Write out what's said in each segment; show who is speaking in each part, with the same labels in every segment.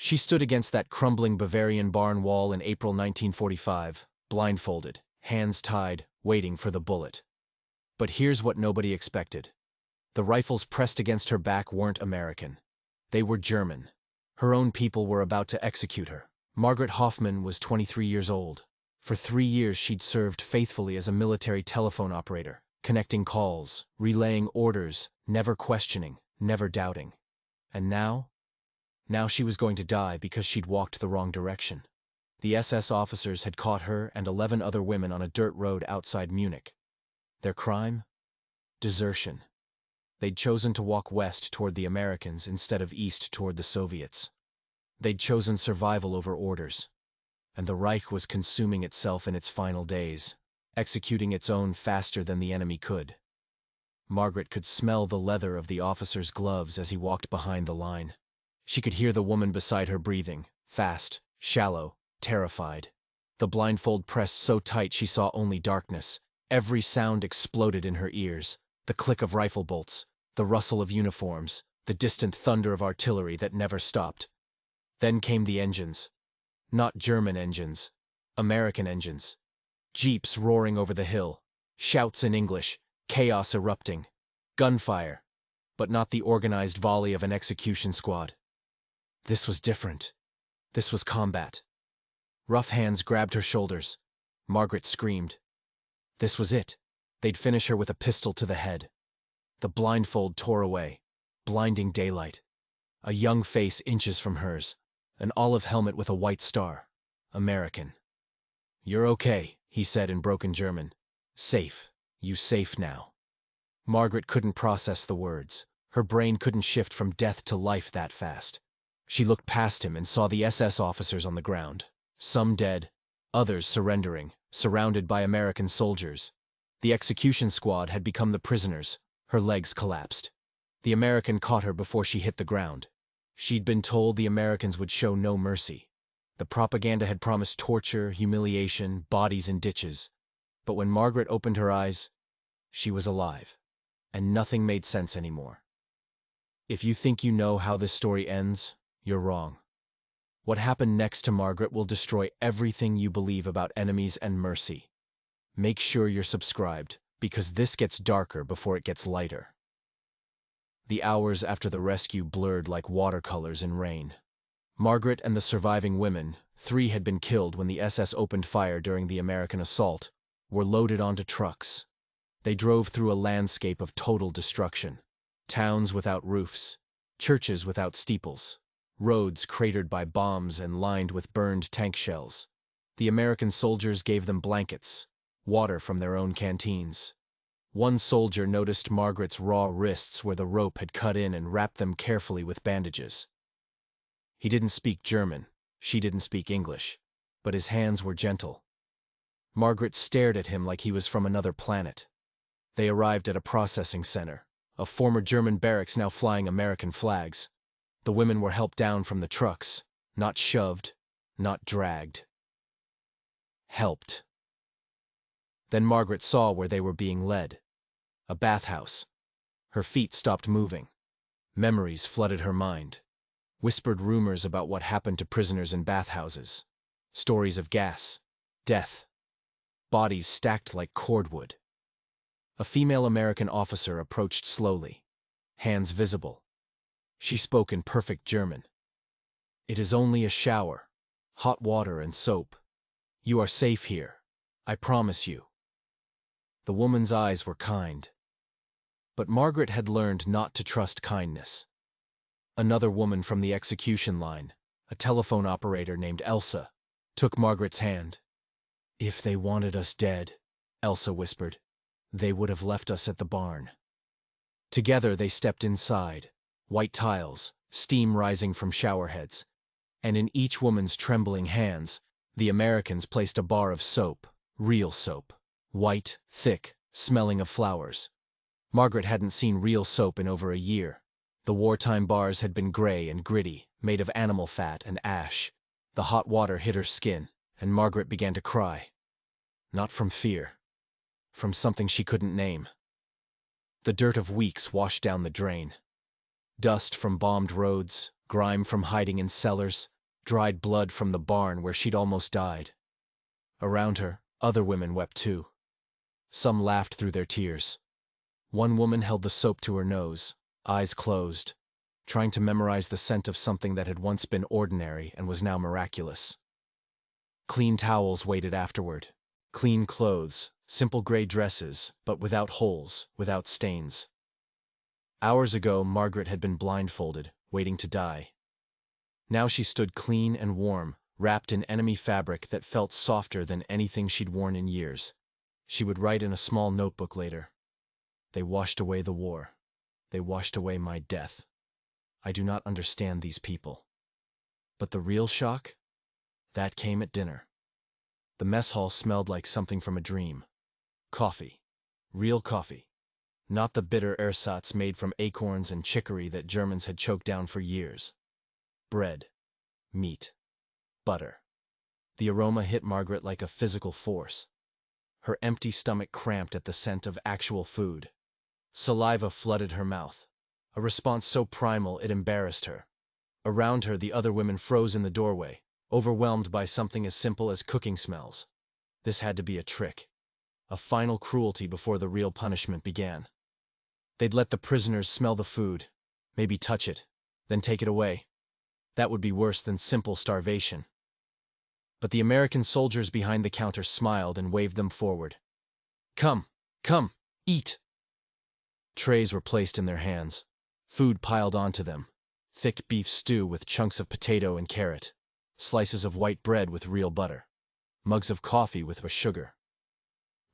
Speaker 1: She stood against that crumbling Bavarian barn wall in April 1945, blindfolded, hands tied, waiting for the bullet. But here's what nobody expected. The rifles pressed against her back weren't American. They were German. Her own people were about to execute her. Margaret Hoffman was 23 years old. For 3 years she'd served faithfully as a military telephone operator, connecting calls, relaying orders, never questioning, never doubting. And now she was going to die because she'd walked the wrong direction. The SS officers had caught her and 11 other women on a dirt road outside Munich. Their crime? Desertion. They'd chosen to walk west toward the Americans instead of east toward the Soviets. They'd chosen survival over orders. And the Reich was consuming itself in its final days, executing its own faster than the enemy could. Margaret could smell the leather of the officer's gloves as he walked behind the line. She could hear the woman beside her breathing, fast, shallow, terrified. The blindfold pressed so tight she saw only darkness. Every sound exploded in her ears. The click of rifle bolts, the rustle of uniforms, the distant thunder of artillery that never stopped. Then came the engines. Not German engines. American engines. Jeeps roaring over the hill. Shouts in English. Chaos erupting. Gunfire. But not the organized volley of an execution squad. This was different. This was combat. Rough hands grabbed her shoulders. Margaret screamed. This was it. They'd finish her with a pistol to the head. The blindfold tore away. Blinding daylight. A young face inches from hers. An olive helmet with a white star. American. "You're okay," he said in broken German. "Safe. You safe now." Margaret couldn't process the words. Her brain couldn't shift from death to life that fast. She looked past him and saw the SS officers on the ground. Some dead, others surrendering, surrounded by American soldiers. The execution squad had become the prisoners. Her legs collapsed. The American caught her before she hit the ground. She'd been told the Americans would show no mercy. The propaganda had promised torture, humiliation, bodies in ditches. But when Margaret opened her eyes, she was alive. And nothing made sense anymore. If you think you know how this story ends, you're wrong. What happened next to Margaret will destroy everything you believe about enemies and mercy. Make sure you're subscribed, because this gets darker before it gets lighter. The hours after the rescue blurred like watercolors in rain. Margaret and the surviving women, 3 had been killed when the SS opened fire during the American assault, were loaded onto trucks. They drove through a landscape of total destruction. Towns without roofs, churches without steeples, roads cratered by bombs and lined with burned tank shells. The American soldiers gave them blankets, water from their own canteens. One soldier noticed Margaret's raw wrists where the rope had cut in and wrapped them carefully with bandages. He didn't speak German, she didn't speak English, but his hands were gentle. Margaret stared at him like he was from another planet. They arrived at a processing center, a former German barracks now flying American flags. The women were helped down from the trucks, not shoved, not dragged. Helped. Then Margaret saw where they were being led. A bathhouse. Her feet stopped moving. Memories flooded her mind. Whispered rumors about what happened to prisoners in bathhouses. Stories of gas, death. Bodies stacked like cordwood. A female American officer approached slowly, hands visible. She spoke in perfect German. "It is only a shower, hot water and soap. You are safe here, I promise you." The woman's eyes were kind. But Margaret had learned not to trust kindness. Another woman from the execution line, a telephone operator named Elsa, took Margaret's hand. "If they wanted us dead," Elsa whispered, "they would have left us at the barn." Together they stepped inside, white tiles, steam rising from showerheads, and in each woman's trembling hands, the Americans placed a bar of soap, real soap, white, thick, smelling of flowers. Margaret hadn't seen real soap in over a year. The wartime bars had been gray and gritty, made of animal fat and ash. The hot water hit her skin, and Margaret began to cry. Not from fear. From something she couldn't name. The dirt of weeks washed down the drain. Dust from bombed roads, grime from hiding in cellars, dried blood from the barn where she'd almost died. Around her, other women wept too. Some laughed through their tears. One woman held the soap to her nose, eyes closed, trying to memorize the scent of something that had once been ordinary and was now miraculous. Clean towels waited afterward. Clean clothes, simple gray dresses, but without holes, without stains. Hours ago, Margaret had been blindfolded, waiting to die. Now she stood clean and warm, wrapped in enemy fabric that felt softer than anything she'd worn in years. She would write in a small notebook later. They washed away the war. They washed away my death. I do not understand these people. But the real shock? That came at dinner. The mess hall smelled like something from a dream. Coffee. Real coffee. Not the bitter ersatz made from acorns and chicory that Germans had choked down for years. Bread. Meat. Butter. The aroma hit Margaret like a physical force. Her empty stomach cramped at the scent of actual food. Saliva flooded her mouth, a response so primal it embarrassed her. Around her, the other women froze in the doorway, overwhelmed by something as simple as cooking smells. This had to be a trick. A final cruelty before the real punishment began. They'd let the prisoners smell the food, maybe touch it, then take it away. That would be worse than simple starvation. But the American soldiers behind the counter smiled and waved them forward. Come, come, eat! Trays were placed in their hands. Food piled onto them. Thick beef stew with chunks of potato and carrot. Slices of white bread with real butter. Mugs of coffee with sugar.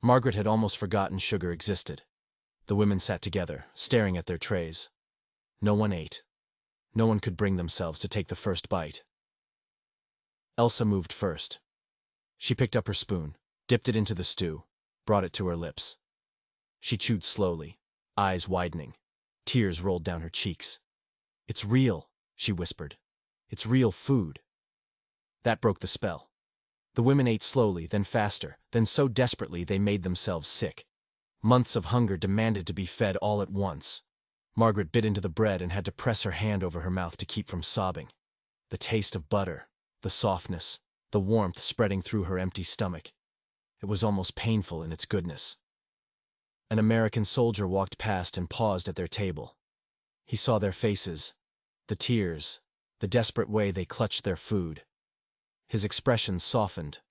Speaker 1: Margaret had almost forgotten sugar existed. The women sat together, staring at their trays. No one ate. No one could bring themselves to take the first bite. Elsa moved first. She picked up her spoon, dipped it into the stew, brought it to her lips. She chewed slowly, eyes widening. Tears rolled down her cheeks. It's real, she whispered. It's real food. That broke the spell. The women ate slowly, then faster, then so desperately they made themselves sick. Months of hunger demanded to be fed all at once. Margaret bit into the bread and had to press her hand over her mouth to keep from sobbing. The taste of butter, the softness, the warmth spreading through her empty stomach. It was almost painful in its goodness. An American soldier walked past and paused at their table. He saw their faces, the tears, the desperate way they clutched their food. His expression softened.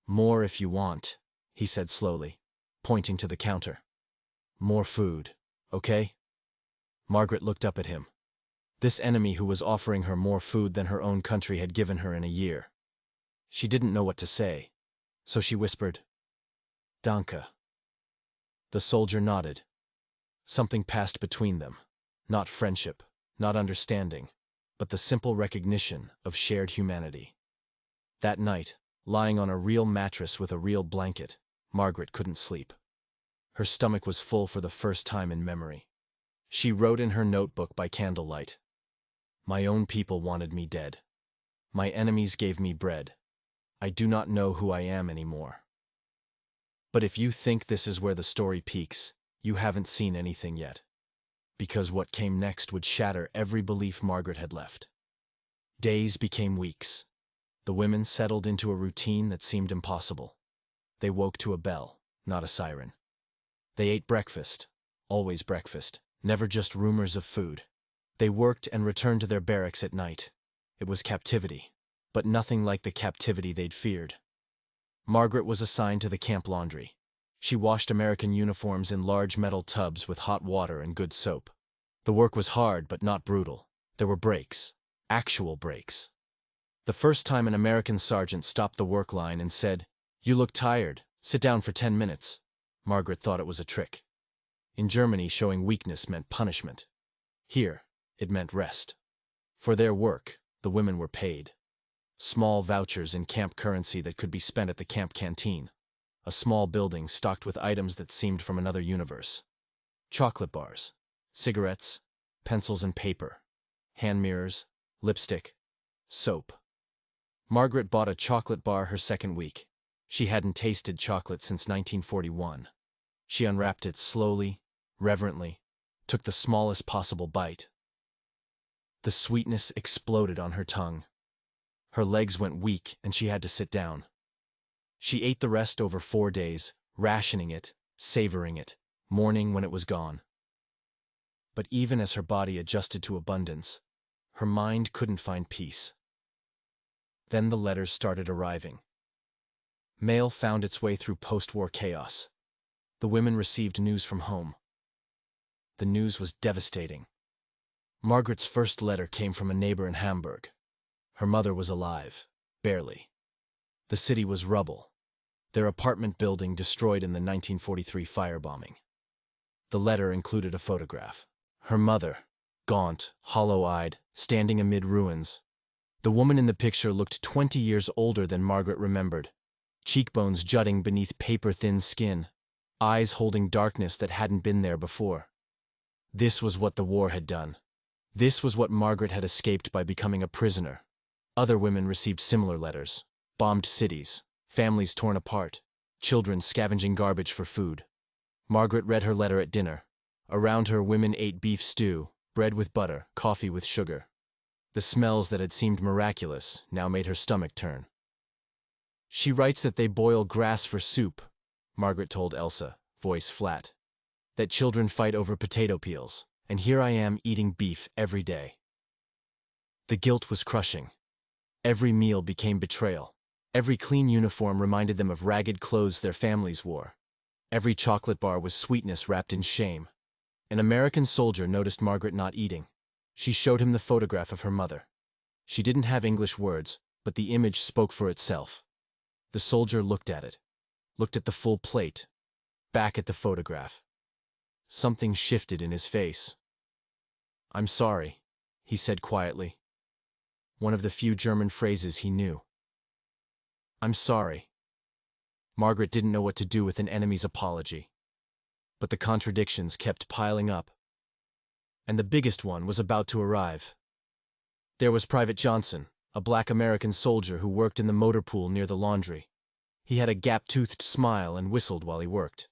Speaker 1: More if you want, he said slowly, pointing to the counter. More food, okay? Margaret looked up at him. This enemy who was offering her more food than her own country had given her in a year. She didn't know what to say, so she whispered, Danke. The soldier nodded. Something passed between them. Not friendship, not understanding, but the simple recognition of shared humanity. That night, lying on a real mattress with a real blanket, Margaret couldn't sleep. Her stomach was full for the first time in memory. She wrote in her notebook by candlelight. My own people wanted me dead. My enemies gave me bread. I do not know who I am anymore. But if you think this is where the story peaks, you haven't seen anything yet. Because what came next would shatter every belief Margaret had left. Days became weeks. The women settled into a routine that seemed impossible. They woke to a bell, not a siren. They ate breakfast, always breakfast, never just rumors of food. They worked and returned to their barracks at night. It was captivity, but nothing like the captivity they'd feared. Margaret was assigned to the camp laundry. She washed American uniforms in large metal tubs with hot water and good soap. The work was hard but not brutal. There were breaks, actual breaks. The first time an American sergeant stopped the work line and said, You look tired, sit down for 10 minutes. Margaret thought it was a trick. In Germany, showing weakness meant punishment. Here, it meant rest. For their work, the women were paid. Small vouchers in camp currency that could be spent at the camp canteen. A small building stocked with items that seemed from another universe. Chocolate bars, cigarettes, pencils and paper, hand mirrors, lipstick, soap. Margaret bought a chocolate bar her second week. She hadn't tasted chocolate since 1941. She unwrapped it slowly, reverently, took the smallest possible bite. The sweetness exploded on her tongue. Her legs went weak and she had to sit down. She ate the rest over 4 days, rationing it, savoring it, mourning when it was gone. But even as her body adjusted to abundance, her mind couldn't find peace. Then the letters started arriving. Mail found its way through post-war chaos. The women received news from home. The news was devastating. Margaret's first letter came from a neighbor in Hamburg. Her mother was alive, barely. The city was rubble, their apartment building destroyed in the 1943 firebombing. The letter included a photograph. Her mother, gaunt, hollow-eyed, standing amid ruins. The woman in the picture looked 20 years older than Margaret remembered, cheekbones jutting beneath paper-thin skin, eyes holding darkness that hadn't been there before. This was what the war had done. This was what Margaret had escaped by becoming a prisoner. Other women received similar letters. Bombed cities, families torn apart, children scavenging garbage for food. Margaret read her letter at dinner. Around her, women ate beef stew, bread with butter, coffee with sugar. The smells that had seemed miraculous now made her stomach turn. She writes that they boil grass for soup, Margaret told Elsa, voice flat. That children fight over potato peels, and here I am eating beef every day. The guilt was crushing. Every meal became betrayal. Every clean uniform reminded them of ragged clothes their families wore. Every chocolate bar was sweetness wrapped in shame. An American soldier noticed Margaret not eating. She showed him the photograph of her mother. She didn't have English words, but the image spoke for itself. The soldier looked at it, looked at the full plate, back at the photograph. Something shifted in his face. "I'm sorry," he said quietly. One of the few German phrases he knew. "I'm sorry." Margaret didn't know what to do with an enemy's apology. But the contradictions kept piling up. And the biggest one was about to arrive. There was Private Johnson, a black American soldier who worked in the motor pool near the laundry. He had a gap-toothed smile and whistled while he worked.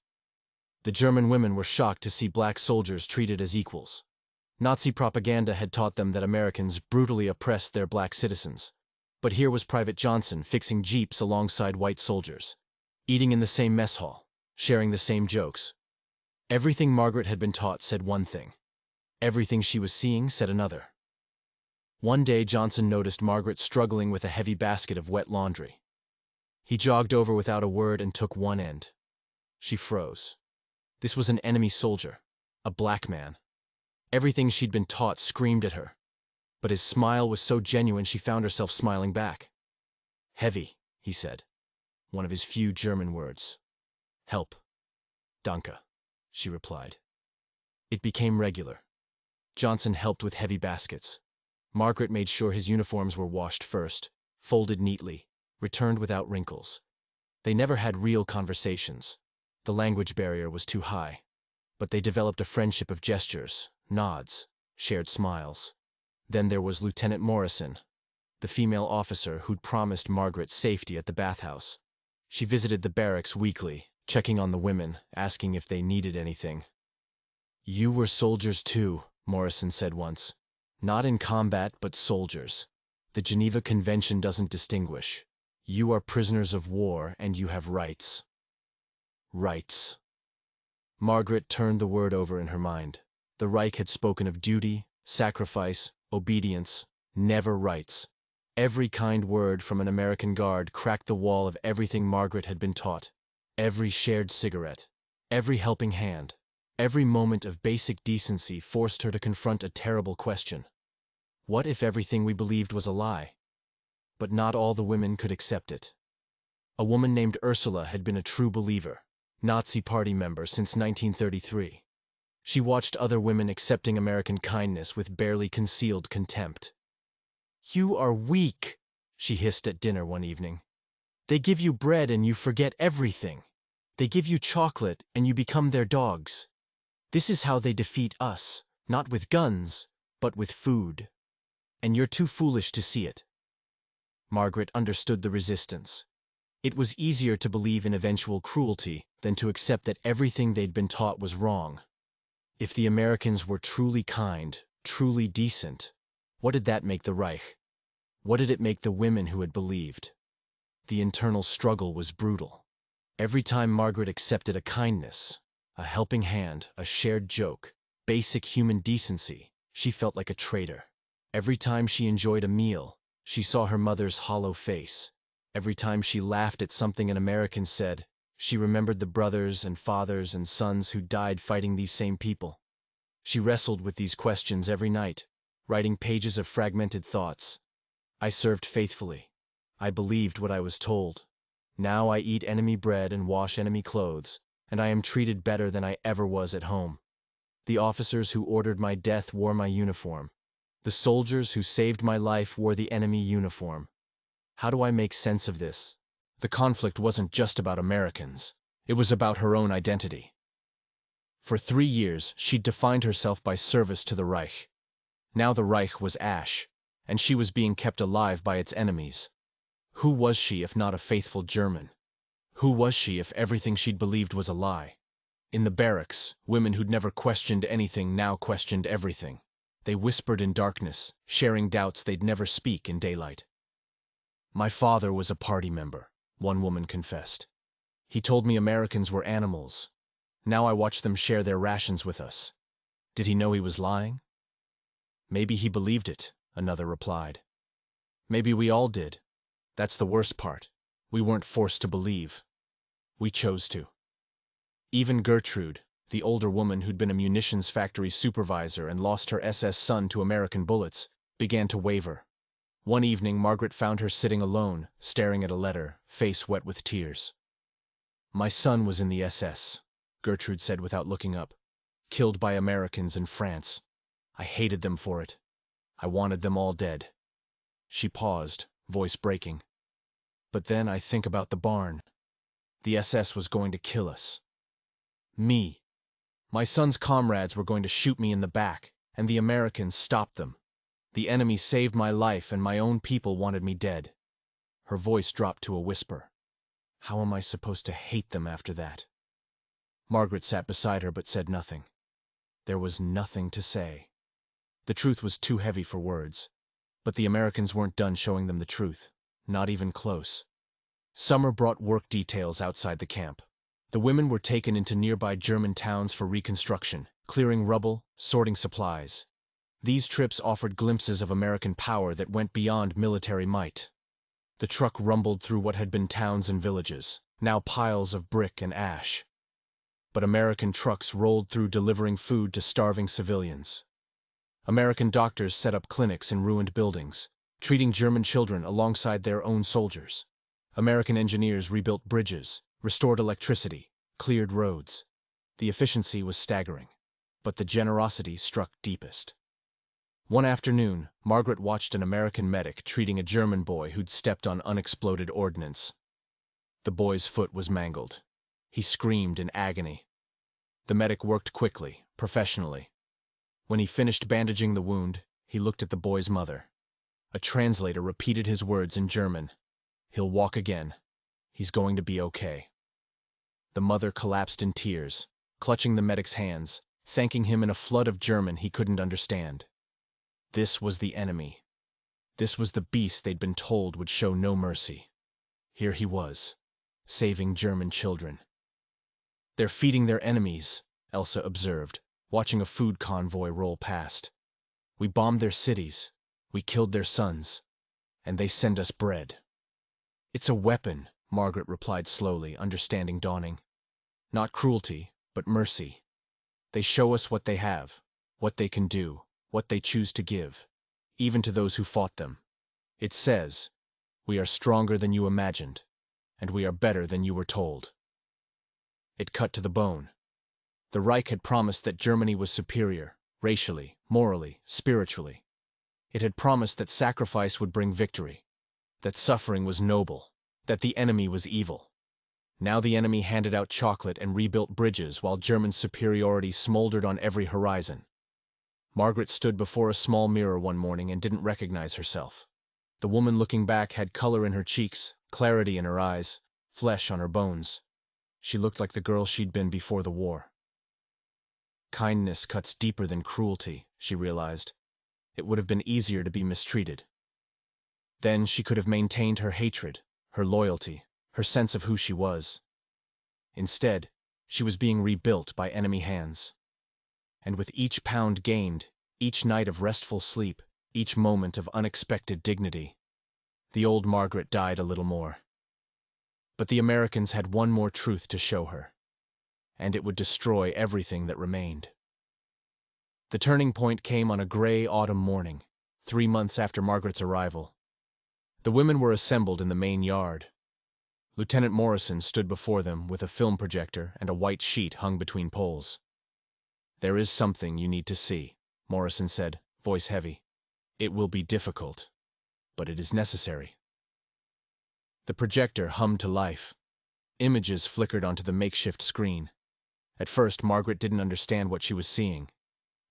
Speaker 1: The German women were shocked to see black soldiers treated as equals. Nazi propaganda had taught them that Americans brutally oppressed their black citizens. But here was Private Johnson fixing jeeps alongside white soldiers, eating in the same mess hall, sharing the same jokes. Everything Margaret had been taught said one thing. Everything she was seeing said another. One day Johnson noticed Margaret struggling with a heavy basket of wet laundry. He jogged over without a word and took one end. She froze. This was an enemy soldier, a black man. Everything she'd been taught screamed at her. But his smile was so genuine she found herself smiling back. "Heavy," he said, one of his few German words. "Help." "Danke," she replied. It became regular. Johnson helped with heavy baskets. Margaret made sure his uniforms were washed first, folded neatly, returned without wrinkles. They never had real conversations. The language barrier was too high. But they developed a friendship of gestures, nods, shared smiles. Then there was Lieutenant Morrison, the female officer who'd promised Margaret safety at the bathhouse. She visited the barracks weekly, checking on the women, asking if they needed anything. "You were soldiers too," Morrison said once. "Not in combat, but soldiers. The Geneva Convention doesn't distinguish. You are prisoners of war, and you have rights." Rights. Margaret turned the word over in her mind. The Reich had spoken of duty, sacrifice, obedience, never rights. Every kind word from an American guard cracked the wall of everything Margaret had been taught. Every shared cigarette, every helping hand, every moment of basic decency forced her to confront a terrible question. What if everything we believed was a lie? But not all the women could accept it. A woman named Ursula had been a true believer, Nazi Party member since 1933. She watched other women accepting American kindness with barely concealed contempt. "You are weak," she hissed at dinner one evening. "They give you bread and you forget everything. They give you chocolate and you become their dogs. This is how they defeat us, not with guns, but with food. And you're too foolish to see it." Margaret understood the resistance. It was easier to believe in eventual cruelty than to accept that everything they'd been taught was wrong. If the Americans were truly kind, truly decent, What did that make the Reich? What did it make the women who had believed? The internal struggle was brutal. Every time Margaret accepted a kindness, a helping hand, a shared joke, basic human decency, she felt like a traitor. Every time she enjoyed a meal, she saw her mother's hollow face. Every time she laughed at something an American said, she remembered the brothers and fathers and sons who died fighting these same people. She wrestled with these questions every night, writing pages of fragmented thoughts. I served faithfully. I believed what I was told. Now I eat enemy bread and wash enemy clothes, and I am treated better than I ever was at home. The officers who ordered my death wore my uniform. The soldiers who saved my life wore the enemy uniform. How do I make sense of this? The conflict wasn't just about Americans. It was about her own identity. For 3 years, she'd defined herself by service to the Reich. Now the Reich was ash, and she was being kept alive by its enemies. Who was she if not a faithful German? Who was she if everything she'd believed was a lie? In the barracks, women who'd never questioned anything now questioned everything. They whispered in darkness, sharing doubts they'd never speak in daylight. My father was a party member, one woman confessed. He told me Americans were animals. Now I watch them share their rations with us. Did he know he was lying? Maybe he believed it, another replied. Maybe we all did. That's the worst part. We weren't forced to believe. We chose to. Even Gertrude, the older woman who'd been a munitions factory supervisor and lost her SS son to American bullets, began to waver. One evening, Margaret found her sitting alone, staring at a letter, face wet with tears. My son was in the SS, Gertrude said without looking up. Killed by Americans in France. I hated them for it. I wanted them all dead. She paused, voice breaking. But then I think about the barn. The SS was going to kill us. Me. My son's comrades were going to shoot me in the back, and the Americans stopped them. The enemy saved my life, and my own people wanted me dead. Her voice dropped to a whisper. How am I supposed to hate them after that? Margaret sat beside her but said nothing. There was nothing to say. The truth was too heavy for words. But the Americans weren't done showing them the truth. Not even close. Summer brought work details outside the camp. The women were taken into nearby German towns for reconstruction, clearing rubble, sorting supplies. These trips offered glimpses of American power that went beyond military might. The truck rumbled through what had been towns and villages, now piles of brick and ash. But American trucks rolled through delivering food to starving civilians. American doctors set up clinics in ruined buildings, treating German children alongside their own soldiers. American engineers rebuilt bridges, restored electricity, cleared roads. The efficiency was staggering, but the generosity struck deepest. One afternoon, Margaret watched an American medic treating a German boy who'd stepped on unexploded ordnance. The boy's foot was mangled. He screamed in agony. The medic worked quickly, professionally. When he finished bandaging the wound, he looked at the boy's mother. A translator repeated his words in German. He'll walk again. He's going to be okay. The mother collapsed in tears, clutching the medic's hands, thanking him in a flood of German he couldn't understand. This was the enemy. This was the beast they'd been told would show no mercy. Here he was, saving German children. They're feeding their enemies, Elsa observed, watching a food convoy roll past. We bombed their cities, we killed their sons, and they send us bread. It's a weapon, Margaret replied slowly, understanding dawning. Not cruelty, but mercy. They show us what they have, what they can do, what they choose to give, even to those who fought them. It says, we are stronger than you imagined, and we are better than you were told. It cut to the bone. The Reich had promised that Germany was superior, racially, morally, spiritually. It had promised that sacrifice would bring victory, that suffering was noble, that the enemy was evil. Now the enemy handed out chocolate and rebuilt bridges while German superiority smoldered on every horizon. Margaret stood before a small mirror one morning and didn't recognize herself. The woman looking back had color in her cheeks, clarity in her eyes, flesh on her bones. She looked like the girl she'd been before the war. Kindness cuts deeper than cruelty, she realized. it would have been easier to be mistreated. Then she could have maintained her hatred, her loyalty, her sense of who she was. Instead, she was being rebuilt by enemy hands. And with each pound gained, each night of restful sleep, each moment of unexpected dignity, the old Margaret died a little more. But the Americans had one more truth to show her, and it would destroy everything that remained. The turning point came on a gray autumn morning, 3 months after Margaret's arrival. The women were assembled in the main yard. Lieutenant Morrison stood before them with a film projector and a white sheet hung between poles. "There is something you need to see," Morrison said, voice heavy. "It will be difficult, but it is necessary." The projector hummed to life. Images flickered onto the makeshift screen. At first, Margaret didn't understand what she was seeing.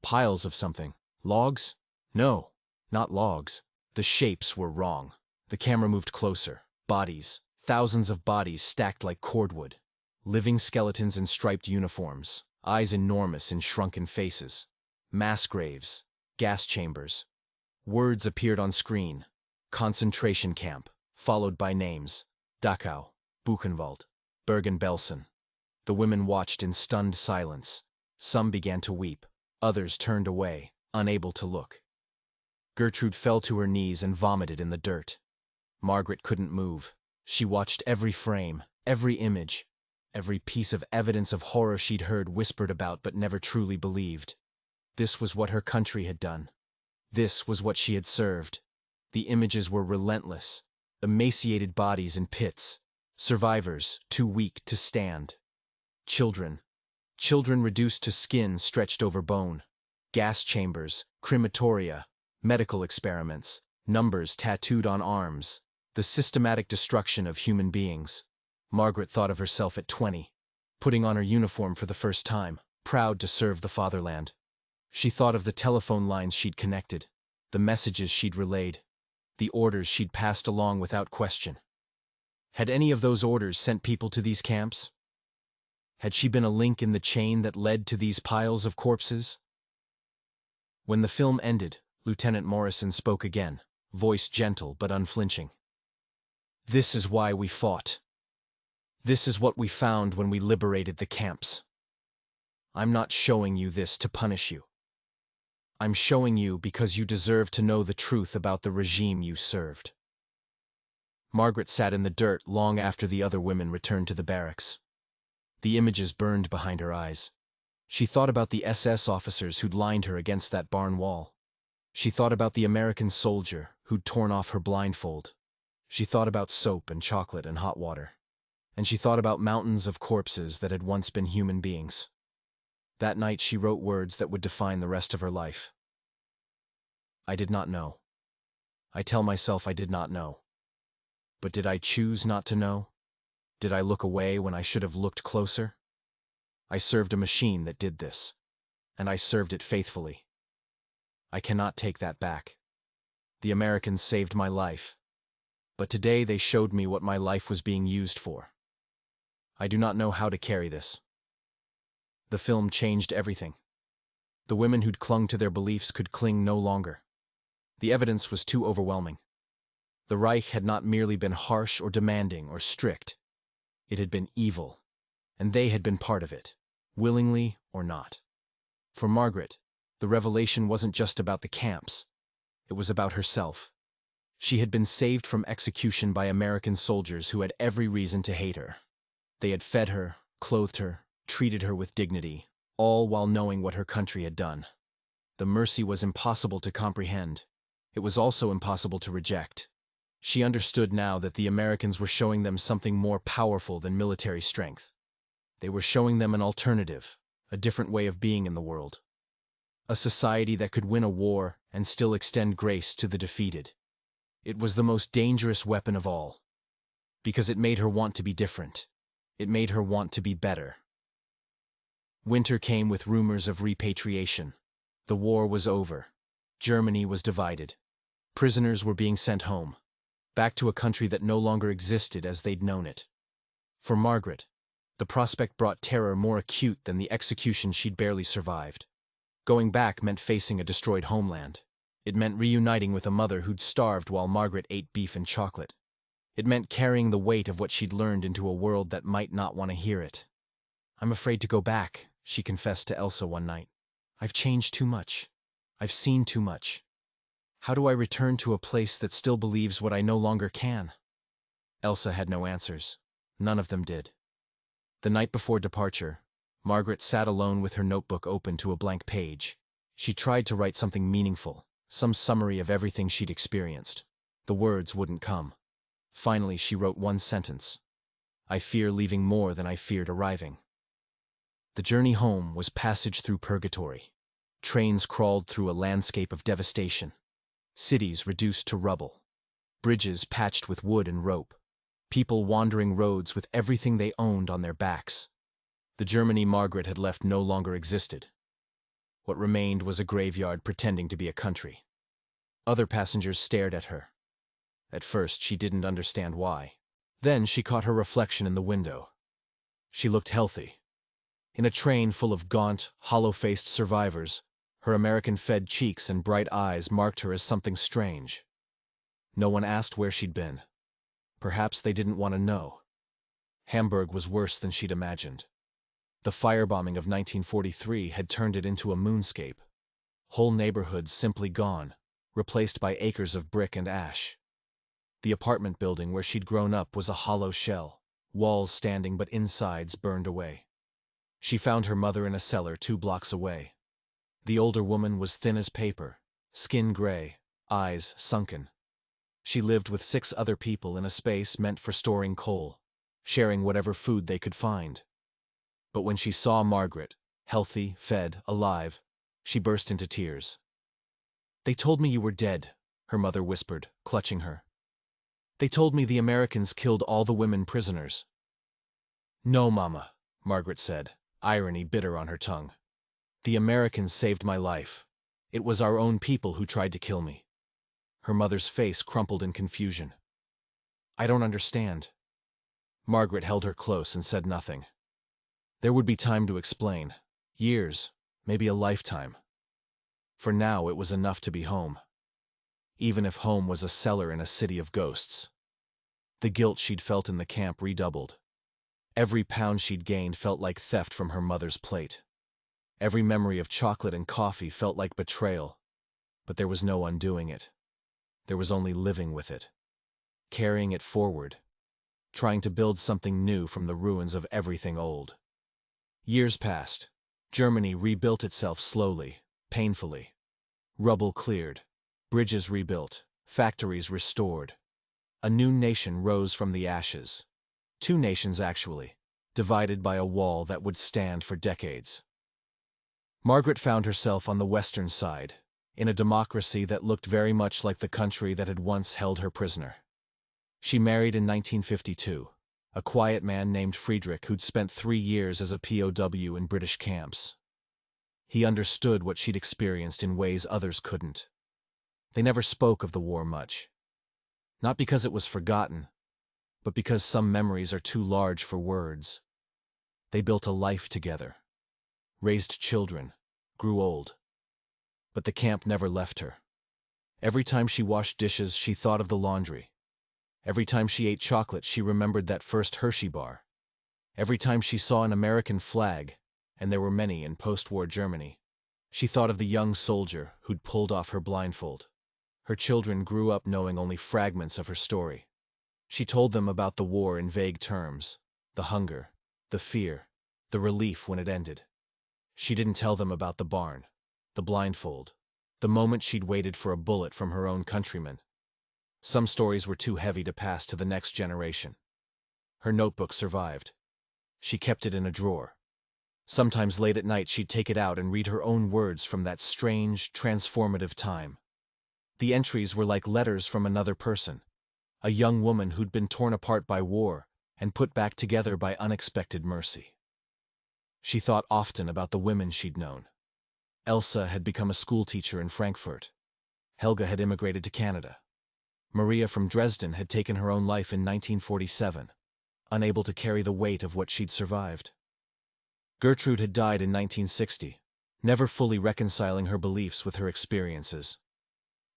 Speaker 1: Piles of something. Logs? No, not logs. The shapes were wrong. The camera moved closer. Bodies. Thousands of bodies stacked like cordwood. Living skeletons in striped uniforms. Eyes enormous in shrunken faces. Mass graves. Gas chambers. Words appeared on screen. Concentration camp, followed by names. Dachau, Buchenwald, Bergen-Belsen. The women watched in stunned silence. Some began to weep. Others turned away, unable to look. Gertrude fell to her knees and vomited in the dirt. Margaret couldn't move. She watched every frame, every image, every piece of evidence of horror she'd heard whispered about but never truly believed. This was what her country had done. This was what she had served. The images were relentless. Emaciated bodies in pits. Survivors, too weak to stand. Children. Children reduced to skin stretched over bone. Gas chambers, crematoria, medical experiments, numbers tattooed on arms. The systematic destruction of human beings. Margaret thought of herself at 20, putting on her uniform for the first time, proud to serve the fatherland. She thought of the telephone lines she'd connected, the messages she'd relayed, the orders she'd passed along without question. Had any of those orders sent people to these camps? Had she been a link in the chain that led to these piles of corpses? When the film ended, Lieutenant Morrison spoke again, voice gentle but unflinching. "This is why we fought. This is what we found when we liberated the camps. I'm not showing you this to punish you. I'm showing you because you deserve to know the truth about the regime you served." Margaret sat in the dirt long after the other women returned to the barracks. The images burned behind her eyes. She thought about the SS officers who'd lined her against that barn wall. She thought about the American soldier who'd torn off her blindfold. She thought about soap and chocolate and hot water. And she thought about mountains of corpses that had once been human beings. That night she wrote words that would define the rest of her life. "I did not know. I tell myself I did not know. But did I choose not to know? Did I look away when I should have looked closer? I served a machine that did this, and I served it faithfully. I cannot take that back. The Americans saved my life, but today they showed me what my life was being used for. I do not know how to carry this." The film changed everything. The women who'd clung to their beliefs could cling no longer. The evidence was too overwhelming. The Reich had not merely been harsh or demanding or strict. It had been evil, and they had been part of it, willingly or not. For Margaret, the revelation wasn't just about the camps. It was about herself. She had been saved from execution by American soldiers who had every reason to hate her. They had fed her, clothed her, treated her with dignity, all while knowing what her country had done. The mercy was impossible to comprehend. It was also impossible to reject. She understood now that the Americans were showing them something more powerful than military strength. They were showing them an alternative, a different way of being in the world. A society that could win a war and still extend grace to the defeated. It was the most dangerous weapon of all, because it made her want to be different. It made her want to be better. Winter came with rumors of repatriation. The war was over. Germany was divided. Prisoners were being sent home, back to a country that no longer existed as they'd known it. For Margaret, the prospect brought terror more acute than the execution she'd barely survived. Going back meant facing a destroyed homeland. It meant reuniting with a mother who'd starved while Margaret ate beef and chocolate. It meant carrying the weight of what she'd learned into a world that might not want to hear it. "I'm afraid to go back," she confessed to Elsa one night. "I've changed too much. I've seen too much. How do I return to a place that still believes what I no longer can?" Elsa had no answers. None of them did. The night before departure, Margaret sat alone with her notebook open to a blank page. She tried to write something meaningful, some summary of everything she'd experienced. The words wouldn't come. Finally, she wrote one sentence. "I fear leaving more than I feared arriving." The journey home was passage through purgatory. Trains crawled through a landscape of devastation. Cities reduced to rubble. Bridges patched with wood and rope. People wandering roads with everything they owned on their backs. The Germany Margaret had left no longer existed. What remained was a graveyard pretending to be a country. Other passengers stared at her. At first, she didn't understand why. Then she caught her reflection in the window. She looked healthy. In a train full of gaunt, hollow-faced survivors, her American-fed cheeks and bright eyes marked her as something strange. No one asked where she'd been. Perhaps they didn't want to know. Hamburg was worse than she'd imagined. The firebombing of 1943 had turned it into a moonscape. Whole neighborhoods simply gone, replaced by acres of brick and ash. The apartment building where she'd grown up was a hollow shell, walls standing but insides burned away. She found her mother in a cellar 2 blocks away. The older woman was thin as paper, skin gray, eyes sunken. She lived with 6 other people in a space meant for storing coal, sharing whatever food they could find. But when she saw Margaret, healthy, fed, alive, she burst into tears. "They told me you were dead," her mother whispered, clutching her. "They told me the Americans killed all the women prisoners." "No, Mama," Margaret said, irony bitter on her tongue. "The Americans saved my life. It was our own people who tried to kill me." Her mother's face crumpled in confusion. "I don't understand." Margaret held her close and said nothing. There would be time to explain. Years, maybe a lifetime. For now, it was enough to be home. Even if home was a cellar in a city of ghosts. The guilt she'd felt in the camp redoubled. Every pound she'd gained felt like theft from her mother's plate. Every memory of chocolate and coffee felt like betrayal. But there was no undoing it. There was only living with it. Carrying it forward. Trying to build something new from the ruins of everything old. Years passed. Germany rebuilt itself slowly, painfully. Rubble cleared. Bridges rebuilt. Factories restored. A new nation rose from the ashes. 2 nations, actually, divided by a wall that would stand for decades. Margaret found herself on the western side, in a democracy that looked very much like the country that had once held her prisoner. She married in 1952, a quiet man named Friedrich who'd spent 3 years as a POW in British camps. He understood what she'd experienced in ways others couldn't. They never spoke of the war much. Not because it was forgotten, but because some memories are too large for words. They built a life together. Raised children, grew old. But the camp never left her. Every time she washed dishes, she thought of the laundry. Every time she ate chocolate, she remembered that first Hershey bar. Every time she saw an American flag, and there were many in post-war Germany, she thought of the young soldier who'd pulled off her blindfold. Her children grew up knowing only fragments of her story. She told them about the war in vague terms, the hunger, the fear, the relief when it ended. She didn't tell them about the barn, the blindfold, the moment she'd waited for a bullet from her own countrymen. Some stories were too heavy to pass to the next generation. Her notebook survived. She kept it in a drawer. Sometimes late at night she'd take it out and read her own words from that strange, transformative time. The entries were like letters from another person, a young woman who'd been torn apart by war and put back together by unexpected mercy. She thought often about the women she'd known. Elsa had become a schoolteacher in Frankfurt. Helga had immigrated to Canada. Maria from Dresden had taken her own life in 1947, unable to carry the weight of what she'd survived. Gertrude had died in 1960, never fully reconciling her beliefs with her experiences.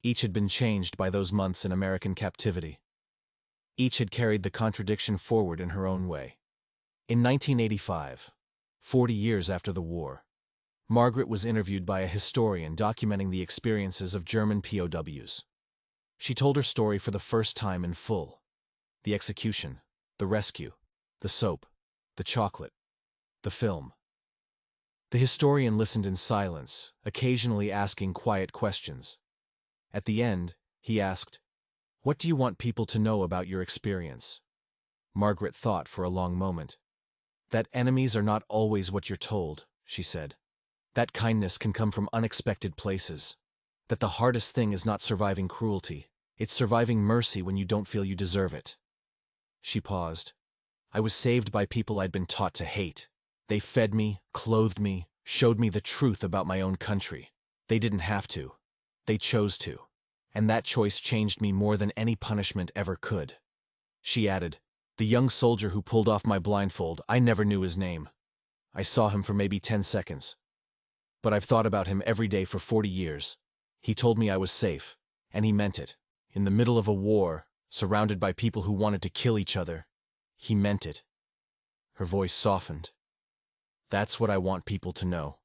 Speaker 1: Each had been changed by those months in American captivity. Each had carried the contradiction forward in her own way. In 1985, 40 years after the war, Margaret was interviewed by a historian documenting the experiences of German POWs. She told her story for the first time in full. The execution, the rescue, the soap, the chocolate, the film. The historian listened in silence, occasionally asking quiet questions. At the end, he asked, "What do you want people to know about your experience?" Margaret thought for a long moment. "That enemies are not always what you're told," she said. "That kindness can come from unexpected places. That the hardest thing is not surviving cruelty, it's surviving mercy when you don't feel you deserve it." She paused. "I was saved by people I'd been taught to hate. They fed me, clothed me, showed me the truth about my own country. They didn't have to. They chose to. And that choice changed me more than any punishment ever could." She added, "The young soldier who pulled off my blindfold, I never knew his name. I saw him for maybe 10 seconds. But I've thought about him every day for 40 years. He told me I was safe, and he meant it. In the middle of a war, surrounded by people who wanted to kill each other, he meant it." Her voice softened. "That's what I want people to know.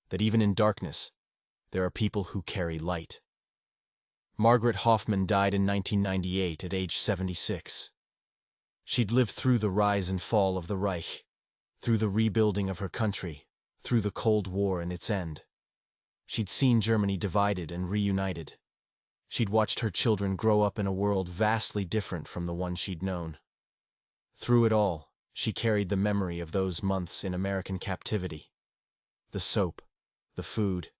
Speaker 1: That even in darkness, there are people who carry light." Margaret Hoffman died in 1998 at age 76. She'd lived through the rise and fall of the Reich, through the rebuilding of her country, through the Cold War and its end. She'd seen Germany divided and reunited. She'd watched her children grow up in a world vastly different from the one she'd known. Through it all, she carried the memory of those months in American captivity. The soap, the food,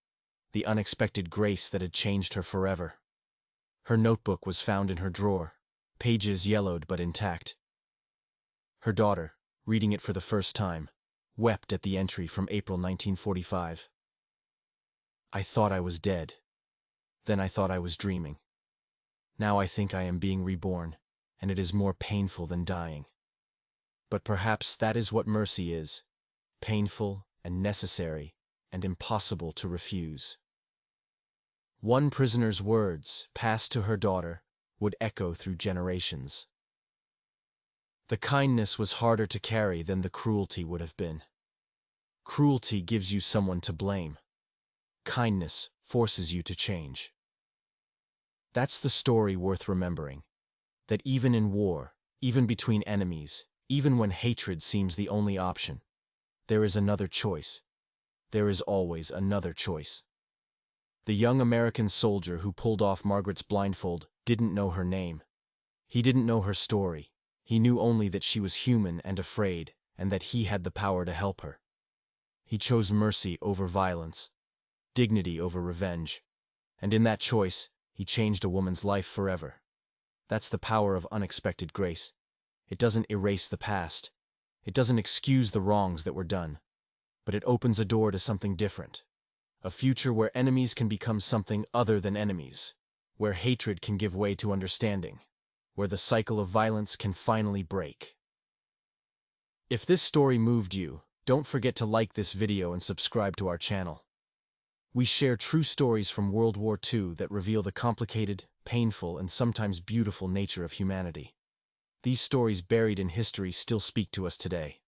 Speaker 1: the unexpected grace that had changed her forever. Her notebook was found in her drawer, pages yellowed but intact. Her daughter, reading it for the first time, wept at the entry from April 1945. "I thought I was dead. Then I thought I was dreaming. Now I think I am being reborn, and it is more painful than dying. But perhaps that is what mercy is, painful and necessary and impossible to refuse." One prisoner's words, passed to her daughter, would echo through generations. "The kindness was harder to carry than the cruelty would have been. Cruelty gives you someone to blame. Kindness forces you to change." That's the story worth remembering. That even in war, even between enemies, even when hatred seems the only option, there is another choice. There is always another choice. The young American soldier who pulled off Margaret's blindfold didn't know her name. He didn't know her story. He knew only that she was human and afraid, and that he had the power to help her. He chose mercy over violence, dignity over revenge, and in that choice, he changed a woman's life forever. That's the power of unexpected grace. It doesn't erase the past. It doesn't excuse the wrongs that were done. But it opens a door to something different. A future where enemies can become something other than enemies. Where hatred can give way to understanding. Where the cycle of violence can finally break. If this story moved you, don't forget to like this video and subscribe to our channel. We share true stories from World War II that reveal the complicated, painful, and sometimes beautiful nature of humanity. These stories buried in history still speak to us today.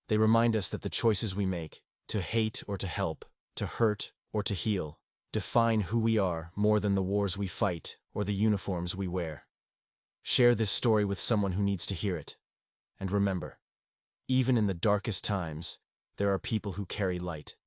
Speaker 1: They remind us that the choices we make, to hate or to help, to hurt or to heal, define who we are more than the wars we fight or the uniforms we wear. Share this story with someone who needs to hear it. And remember, even in the darkest times, there are people who carry light.